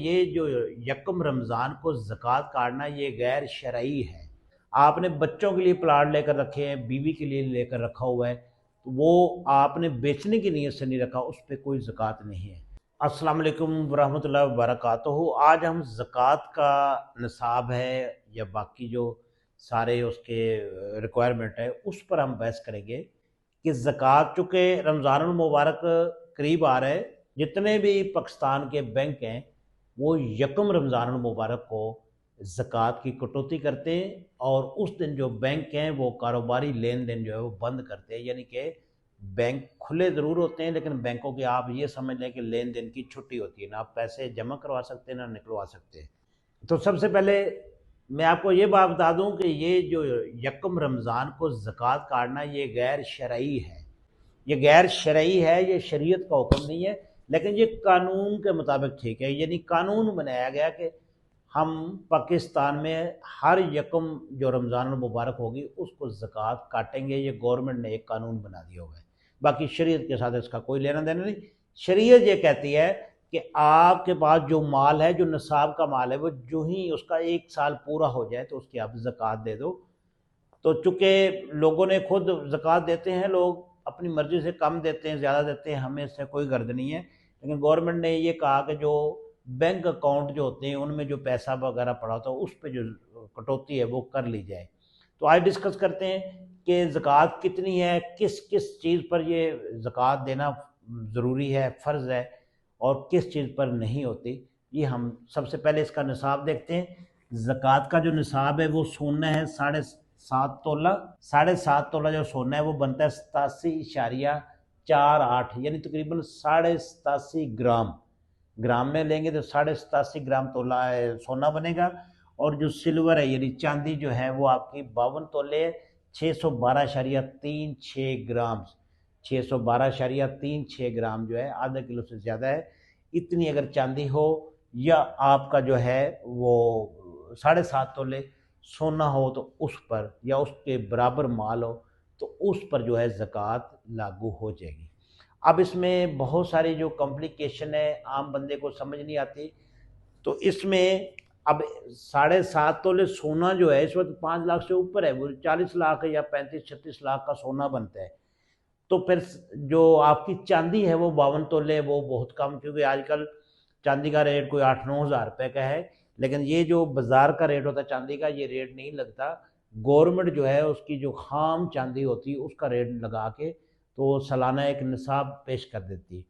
ये जो यकम रमज़ान को ज़कात काटना ये गैर शरई है। आपने बच्चों के लिए प्लाट लेकर रखे हैं, बीवी के लिए लेकर रखा हुआ है, तो वो आपने बेचने की नीयत से नहीं रखा, उस पर कोई ज़कात नहीं है। अस्सलाम वालेकुम वरहमतुल्लाहि वबरकातुहू। आज हम ज़कात का निसाब है या बाकी जो सारे उसके रिक्वायरमेंट है उस पर हम बहस करेंगे कि ज़कात, चूँकि रमज़ान मुबारक करीब आ रहा है, जितने भी पाकिस्तान के बैंक हैं वो यकम रमज़ान मुबारक को ज़कात की कटौती करते हैं और उस दिन जो बैंक हैं वो कारोबारी लेन देन जो है वो बंद करते हैं। यानी कि बैंक खुले ज़रूर होते हैं लेकिन बैंकों की आप ये समझ लें कि लेन देन की छुट्टी होती है, ना आप पैसे जमा करवा सकते हैं ना निकलवा सकते हैं। तो सबसे पहले मैं आपको ये बात बता दूं कि ये जो यकम रमज़ान को ज़कात काटना ये गैर शरई है। ये गैर शरई है, ये शरीयत का हुक्म नहीं है, लेकिन ये कानून के मुताबिक ठीक है। यानी कानून बनाया गया कि हम पाकिस्तान में हर यकम जो रमज़ान मुबारक होगी उसको ज़कात काटेंगे। ये गवर्नमेंट ने एक कानून बना दिया हुआ है, बाकी शरीयत के साथ इसका कोई लेना देना नहीं। शरीयत ये कहती है कि आपके पास जो माल है, जो निसाब का माल है, वो जो ही उसका 1 साल पूरा हो जाए तो उसकी आप ज़कात दे दो। तो चूँकि लोगों ने खुद ज़कात देते हैं, लोग अपनी मर्ज़ी से कम देते हैं, ज़्यादा देते हैं, हमें इससे कोई गर्द नहीं है। लेकिन गवर्नमेंट ने ये कहा कि जो बैंक अकाउंट जो होते हैं उनमें जो पैसा वगैरह पड़ा होता है उस पर जो कटौती है वो कर ली जाए। तो आज डिस्कस करते हैं कि ज़कात कितनी है, किस किस चीज़ पर ये ज़कात देना ज़रूरी है, फ़र्ज़ है, और किस चीज़ पर नहीं होती। ये हम सबसे पहले इसका निसाब देखते हैं। ज़कात का जो निसाब है वो सोना है 7.5 तोला। 7.5 तोला जो सोना है वो बनता है 87.48, यानी तकरीबन 87.5 ग्राम। ग्राम में लेंगे तो 87.5 ग्राम तोला सोना बनेगा। और जो सिल्वर है यानी चांदी जो है वो आपकी 52 तोले 612.36 ग्राम। 612.36 ग्राम जो है आधा किलो से ज़्यादा है। इतनी अगर चांदी हो या आपका जो है वो 7.5 तोले सोना हो तो उस पर, या उसके बराबर माल हो तो उस पर जो है ज़कात लागू हो जाएगी। अब इसमें बहुत सारी जो कॉम्प्लिकेशन है आम बंदे को समझ नहीं आती। तो इसमें अब 7.5 तोले सोना जो है इस वक्त 5 लाख से ऊपर है, वो 40 लाख या 35-36 लाख का सोना बनता है। तो फिर जो आपकी चांदी है वो 52 तोले, वो बहुत कम, क्योंकि आजकल चांदी का रेट कोई 8-9 हज़ार रुपये का है। लेकिन ये जो बाज़ार का रेट होता है चांदी का, ये रेट नहीं लगता। गवर्नमेंट जो है उसकी जो खाम चांदी होती है उसका रेट लगा के तो सालाना एक निसाब पेश कर देती है।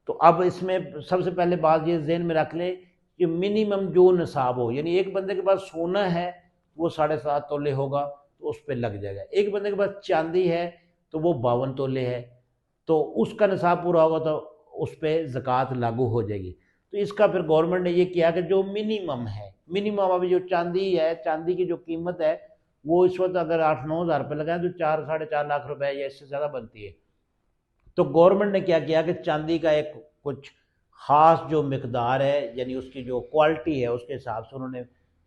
तो अब इसमें सबसे पहले बात ये ज़हन में रख ले कि मिनिमम जो निसाब हो, यानी एक बंदे के पास सोना है वो 7.5 तोले होगा तो उस पर लग जाएगा। एक बंदे के पास चांदी है तो वो 52 तोले है, तो उसका निसाब पूरा होगा तो उस पर ज़कात लागू हो जाएगी। तो इसका फिर गवर्नमेंट ने ये किया कि जो मिनिमम है, मिनिमम अभी जो चांदी है, चांदी की जो कीमत है वो इस वक्त अगर 8-9 हज़ार रुपये लगाए तो 4-4.5 लाख रुपए या इससे ज़्यादा बनती है। तो गवर्नमेंट ने क्या किया कि चांदी का एक कुछ ख़ास जो मिकदार है, यानी उसकी जो क्वालिटी है उसके हिसाब से उन्होंने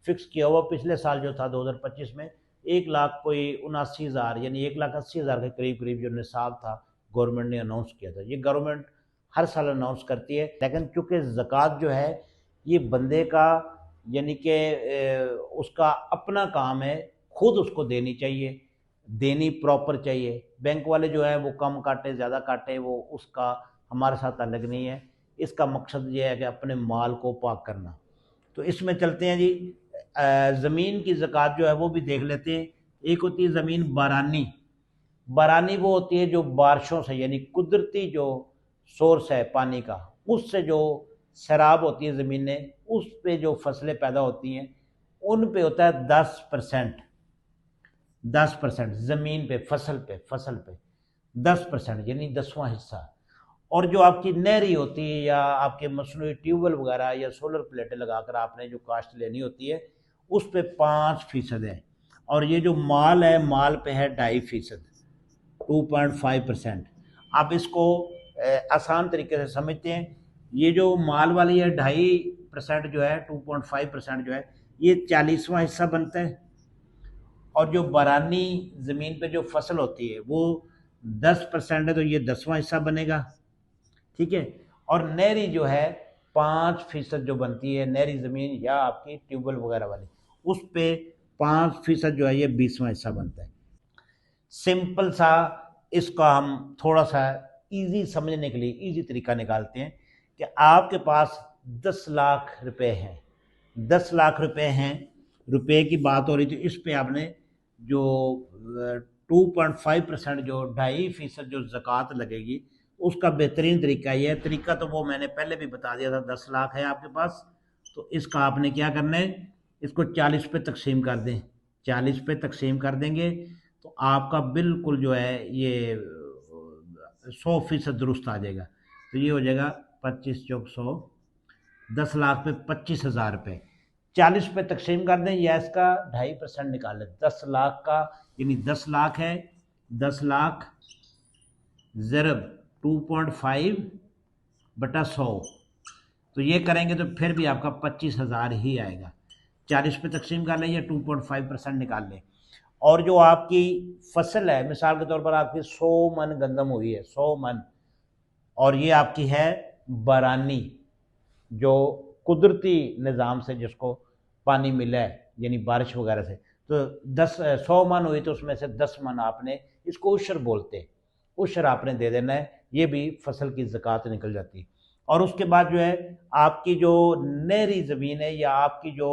फिक्स किया हुआ। पिछले साल जो था 2025 में 1 लाख कोई 79 हज़ार, यानी 1,80,000 के करीब करीब जो निसाब था गवर्नमेंट ने अनाउंस किया था। ये गवर्नमेंट हर साल अनाउंस करती है, लेकिन चूँकि ज़कात जो है ये बंदे का, यानी कि उसका अपना काम है, खुद उसको देनी चाहिए, देनी प्रॉपर चाहिए। बैंक वाले जो है वो कम काटे ज़्यादा काटे वो उसका हमारे साथ अलग नहीं है। इसका मकसद ये है कि अपने माल को पाक करना। तो इसमें चलते हैं जी। ज़मीन की ज़कात जो है वो भी देख लेते हैं। एक होती है ज़मीन बारानी। बारानी वो होती है जो बारिशों से, यानी कुदरती जो सोर्स है पानी का, उससे जो सैराब होती है ज़मीनें, उस पे जो फसलें पैदा होती हैं उन पे होता है 10%। 10% ज़मीन पे, फसल पे 10%, यानी 10वां हिस्सा। और जो आपकी नहरी होती है या आपके मसनूई ट्यूबवेल वगैरह या सोलर प्लेटें लगाकर आपने जो काश्त लेनी होती है उस पे 5% है। और ये जो माल है, माल पे है 2.5%, 2.5%। आप इसको आसान तरीके से समझते हैं। ये जो माल वाली है 2.5% जो है, 2.5% जो है, ये 40वां हिस्सा बनता है। और जो बारानी ज़मीन पे जो फसल होती है वो 10% है तो ये 10वां हिस्सा बनेगा, ठीक है। और नहरी जो है 5% जो बनती है नहरी ज़मीन या आपकी ट्यूबवेल वगैरह वाली, उस पे 5% जो है ये 20वां हिस्सा बनता है। सिंपल सा इसका हम थोड़ा सा इजी समझने के लिए इजी तरीका निकालते हैं कि आपके पास 10 लाख रुपए हैं, 10 लाख रुपए हैं, रुपए की बात हो रही थी, इस पे आपने जो 2.5% जो 2.5% जो ज़कात लगेगी, उसका बेहतरीन तरीका ये है। तरीका तो वो मैंने पहले भी बता दिया था। 10 लाख है आपके पास, तो इसका आपने क्या करना है, इसको 40 पे तकसीम कर दें। 40 पे तकसीम कर देंगे तो आपका बिल्कुल जो है ये 100% दुरुस्त आ जाएगा। तो ये हो जाएगा 25 चौक 100, 10 लाख पे 25,000 रुपये। 40 पे तकसीम कर दें या इसका 2.5% निकाल लें। 10 लाख का यानी 10 लाख है, 10 लाख ज़रब 2.5 बटा 100, तो ये करेंगे तो फिर भी आपका 25,000 ही आएगा। 40 पे तकसीम कर लें या 2.5% निकाल लें। और जो आपकी फसल है, मिसाल के तौर पर आपकी 100 मन गंदम हुई है, 100 मन, और ये आपकी है बरानी, जो कुदरती निज़ाम से जिसको पानी मिला है यानी बारिश वगैरह से, तो 100 मन हुई तो उसमें से 10 मन आपने, इसको उशर बोलते हैं, उशर आपने दे देना है, ये भी फसल की ज़कात निकल जाती है। और उसके बाद जो है आपकी जो नहरी ज़मीन है या आपकी जो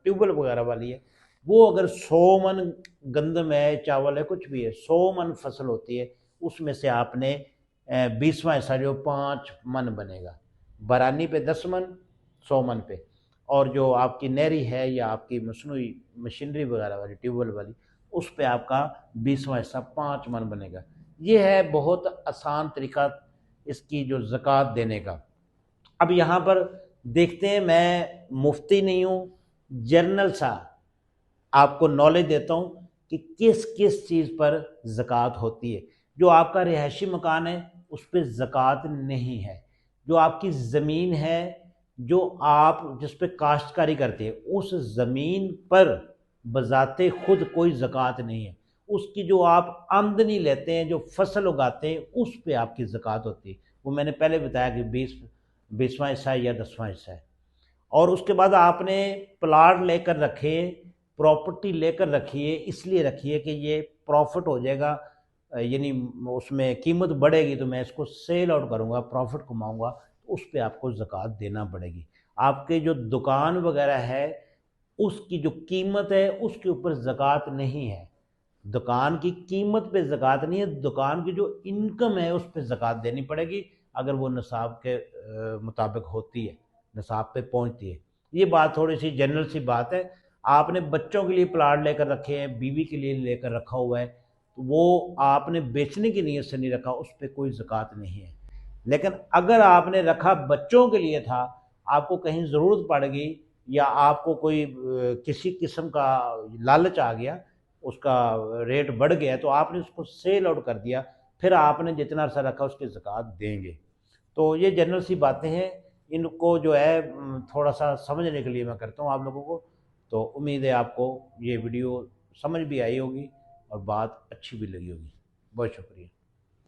ट्यूबवेल वगैरह वाली है, वो अगर 100 मन गंदम है, चावल है, कुछ भी है, 100 मन फसल होती है, उसमें से आपने 20वां हिस्सा जो 5 मन बनेगा। बरानी पे 10 मन, 100 मन पे, और जो आपकी नहरी है या आपकी मसनूई मशीनरी वगैरह वाली ट्यूबवेल वाली, उस पे आपका 20वां हिस्सा 5 मन बनेगा। ये है बहुत आसान तरीका इसकी जो ज़कात देने का। अब यहाँ पर देखते हैं, मैं मुफ्ती नहीं हूँ, जर्नल सा आपको नॉलेज देता हूँ कि किस किस चीज़ पर ज़कात होती है। जो आपका रिहायशी मकान है उस पर ज़कात नहीं है। जो आपकी ज़मीन है, जो आप जिस पे काश्तकारी करते हैं, उस ज़मीन पर बज़ाते खुद कोई ज़कात नहीं है। उसकी जो आप आमदनी लेते हैं, जो फसल उगाते हैं, उस पे आपकी ज़कात होती है। वो मैंने पहले बताया कि 20वां हिस्सा है या 10वां हिस्सा है। और उसके बाद आपने प्लाट लेकर रखे, प्रॉपर्टी लेकर रखिए, इसलिए रखिए कि ये प्रॉफिट हो जाएगा, यानी उसमें कीमत बढ़ेगी तो मैं इसको सेल आउट करूँगा, प्रॉफिट कमाऊँगा, तो उस पर आपको ज़कात देना पड़ेगी। आपके जो दुकान वगैरह है उसकी जो कीमत है उसके ऊपर ज़कात नहीं है। दुकान की कीमत पे ज़कात नहीं है, दुकान की जो इनकम है उस पर ज़कात देनी पड़ेगी, अगर वो निसाब के मुताबिक होती है, निसाब पे पहुंचती है। ये बात थोड़ी सी जनरल सी बात है। आपने बच्चों के लिए प्लाट लेकर रखे हैं, बीवी के लिए लेकर रखा हुआ है, तो वो आपने बेचने की नीयत से नहीं रखा, उस पर कोई ज़कात नहीं है। लेकिन अगर आपने रखा बच्चों के लिए था, आपको कहीं ज़रूरत पड़ गई या आपको कोई किसी किस्म का लालच आ गया, उसका रेट बढ़ गया, तो आपने उसको सेल आउट कर दिया, फिर आपने जितना अरसा रखा उसकी ज़कात देंगे। तो ये जनरल सी बातें हैं, इनको जो है थोड़ा सा समझने के लिए मैं करता हूँ आप लोगों को। तो उम्मीद है आपको ये वीडियो समझ भी आई होगी और बात अच्छी भी लगी होगी। बहुत शुक्रिया।